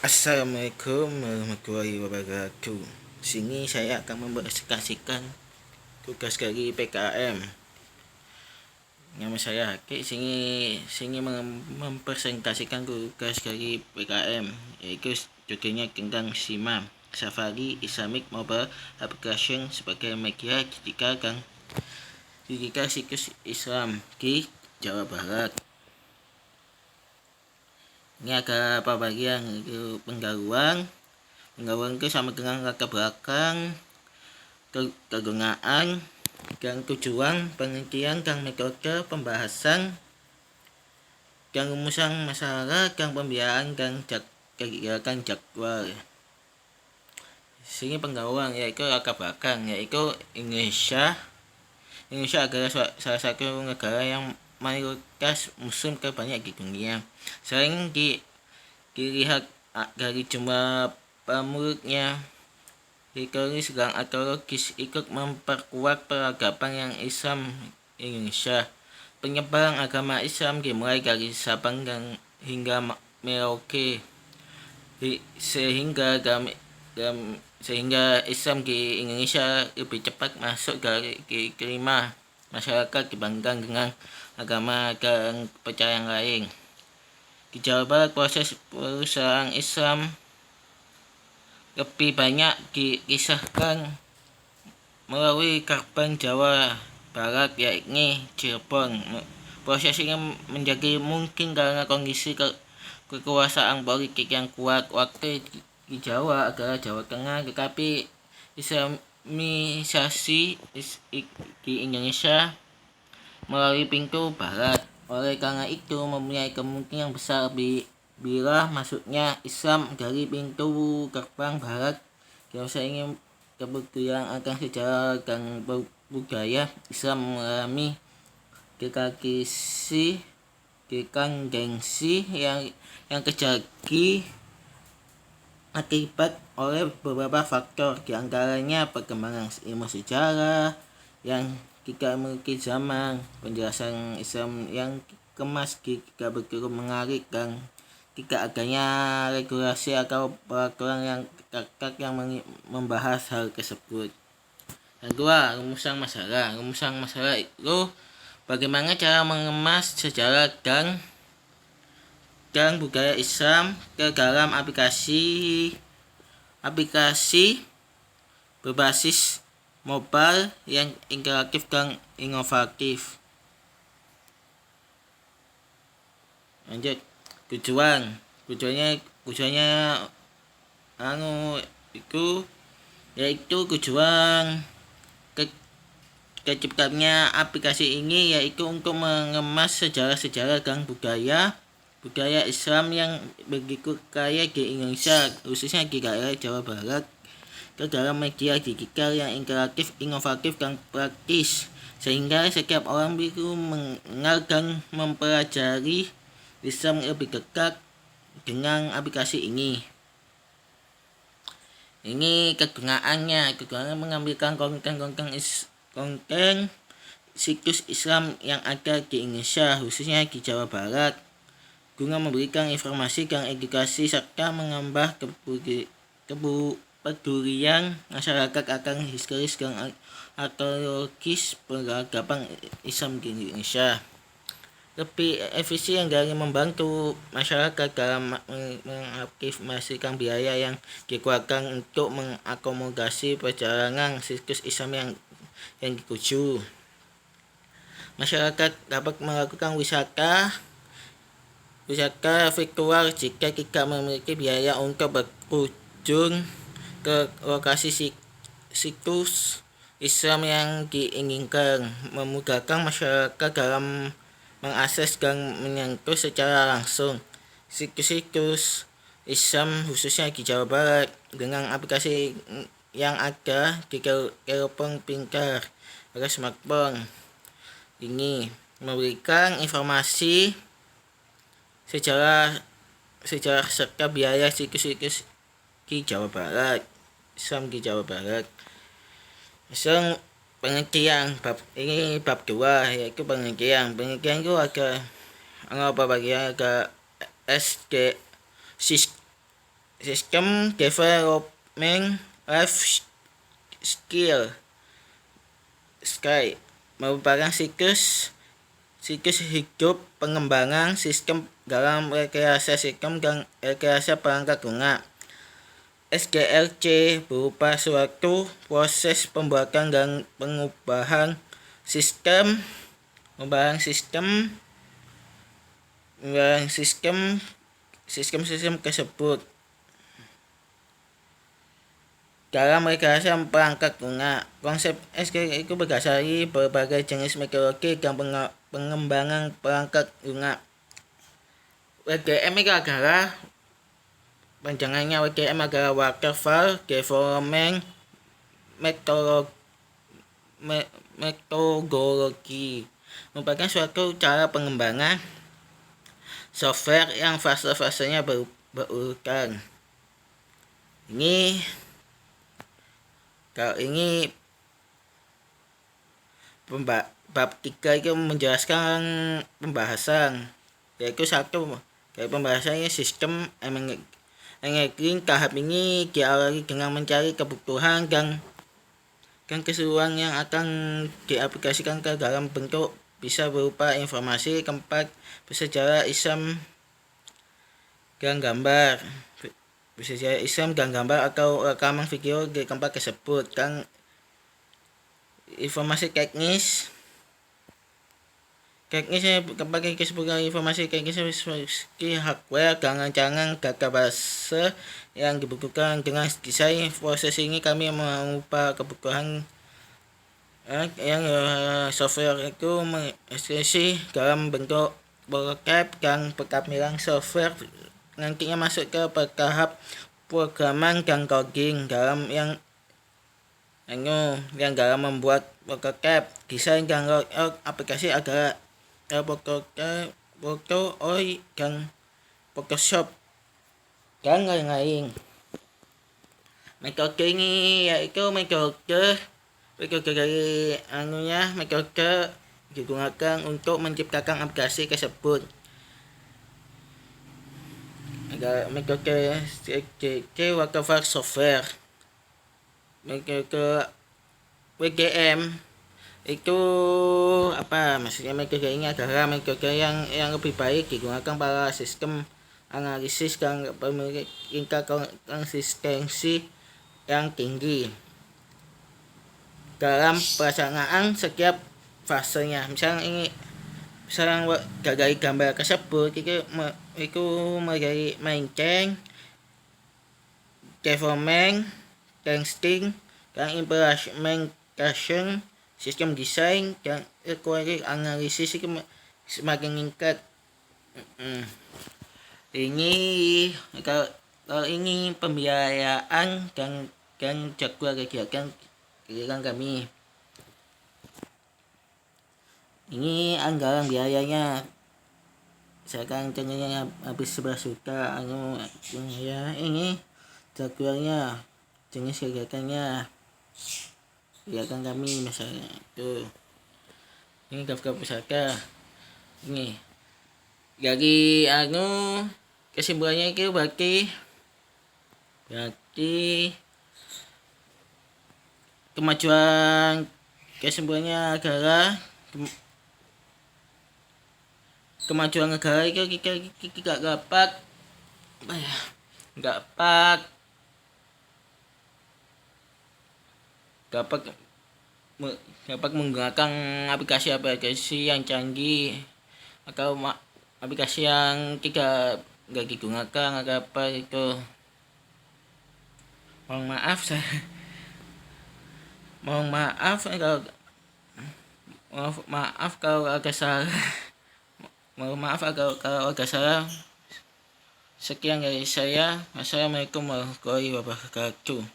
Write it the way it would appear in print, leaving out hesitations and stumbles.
Assalamualaikum warahmatullahi wabarakatuh. Sini saya akan mempresentasikan tugas dari PKM. Nama saya Haki. Sini mempresentasikan tugas dari PKM, yaitu judulnya tentang SIMA, Safari Islamic Mobile Application sebagai media digital situs Islam di Jawa Barat. Ini ada apa bagian itu penggaluan itu sama dengan latar belakang, kegunaan, dan tujuan, penelitian, dan metode pembahasan, dan rumusan masalah, dan pembiayaan, dan kegiatan jadwal. Sini penggaluan yaitu latar belakang, yaitu Indonesia adalah salah satu negara yang mayoritas muslim terbanyak di dunia. Selain dilihat dari jumlah penduduknya, historis dan arkeologis ikut memperkuat peradaban yang Islam Indonesia. Penyebaran agama Islam dimulai dari Sabang dan hingga Merauke, sehingga Islam di Indonesia lebih cepat masuk ke kelima masyarakat dibandingkan dengan agama dan kepercayaan lain. Di Jawa Barat, proses perusahaan Islam lebih banyak dikisahkan melalui Gerbang Jawa Barat, yakni Cirebon. Proses ini menjadi mungkin karena kondisi kekuasaan politik yang kuat waktu di Jawa adalah Jawa Tengah, tetapi Islamisasi di Indonesia melalui pintu barat. Oleh karena itu mempunyai kemungkinan besar bila masuknya Islam dari pintu gerbang barat. Kalau saya ingin kebetulan akan sejarah dan budaya Islam mengalami dekadisi yang terjadi akibat oleh beberapa faktor, diantaranya perkembangan ilmu sejarah yang tidak memiliki zaman, penjelasan Islam yang kemas jika begitu menarik, dan tidak adanya regulasi atau peraturan yang ketat yang membahas hal tersebut. Yang kedua, rumusan masalah itu bagaimana cara mengemas sejarah dan budaya Islam ke dalam aplikasi berbasis mobile yang interaktif dan inovatif. Lanjut, tujuannya yaitu tujuan terciptanya aplikasi ini yaitu untuk mengemas sejarah dan budaya Islam yang begitu kaya di Indonesia, khususnya di daerah Jawa Barat, ke dalam media digital yang interaktif, inovatif, dan praktis, sehingga setiap orang bisa mengenal dan mempelajari Islam lebih dekat dengan aplikasi ini. Ini kegunaannya mengambilkan konten situs Islam yang ada di Indonesia, khususnya di Jawa Barat, guna memberikan informasi dan edukasi serta menambah kepedulian masyarakat akan historis dan arkeologis peradaban Islam di Indonesia. Lebih efisien dari membantu masyarakat dalam mengoptimasikan biaya yang dikeluarkan untuk mengakomodasi perjalanan situs Islam yang dituju. Masyarakat dapat melakukan wisata virtual jika tidak memiliki biaya untuk berkunjung ke lokasi situs Islam yang diinginkan, memudahkan masyarakat dalam mengakses dan menyentuh secara langsung situs Islam khususnya di Jawa Barat dengan aplikasi yang ada di telepon pintar atau smartphone. Ini memberikan informasi sejarah serta biaya situs di Jawa Barat, Islam di Jawa Barat. Misal penelitian, bab 2 yaitu penelitian itu ada bagian ada Sistem Development Life Skill Sky merupakan siklus hidup pengembangan sistem dalam rekayasa sistem dan rekayasa perangkat lunak. SDLC berupa suatu proses pembuatan dan pengubahan sistem tersebut dalam rekayasa perangkat lunak. Konsep SDLC itu berdasari berbagai jenis metodologi dan pengembangan perangkat lunak. WDM itu adalah panjangannya WDM adalah Waterfall Development Methodology, merupakan suatu cara pengembangan software yang fase-fasenya berurutan. Kalau ini bab 3 itu menjelaskan pembahasan, yaitu satu dari pembahasannya sistem energi. Tahap ini diawali dengan mencari kebutuhan dan keseluruhan yang akan diaplikasikan ke dalam bentuk bisa berupa informasi, tempat, bersejarah, isim, dan gambar. Bersejarah isim dan gambar atau rekaman video di tempat tersebut. Dan informasi teknisnya sebagai informasi teknis seperti hardware dan rancangan database yang dibutuhkan. Dengan desain proses ini kami mengubah kebutuhan yang software itu mengekspresi dalam bentuk bokep dan pengambilan software nantinya masuk ke tahap programan dan coding dalam yang dalam membuat bokep. Desain dan layout aplikasi adalah Photoshop dan Photoshop dan lain-lain. Metode ini yaitu metode digunakan untuk menciptakan aplikasi tersebut. Ada metode Waterfall Software. Metode WDM itu apa maksudnya? Metode ini adalah metode yang lebih baik digunakan pada sistem analisis dan memiliki tingkat konsistensi yang tinggi dalam pelaksanaan setiap fasenya. Misalnya dari gambar tersebut itu menjadi maintaining, development, testing, dan implementation, sistem desain dan requirement analisis itu semakin meningkat. Kalau ini pembiayaan dan jadwal kegiatan kami. Ini anggaran biayanya. Misalkan contohnya habis 11 juta, ya ini jadwalnya, jenis kegiatannya, kegiatan kami misalnya itu. Ini daftar pusaka. Ini dari kesimpulannya itu berarti kesimpulannya adalah kemajuan negara itu kita dapat menggunakan aplikasi yang canggih atau aplikasi yang tidak digunakan atau apa itu. Mohon maaf kalau agak salah. Sekian dari saya. Assalamualaikum warahmatullahi wabarakatuh.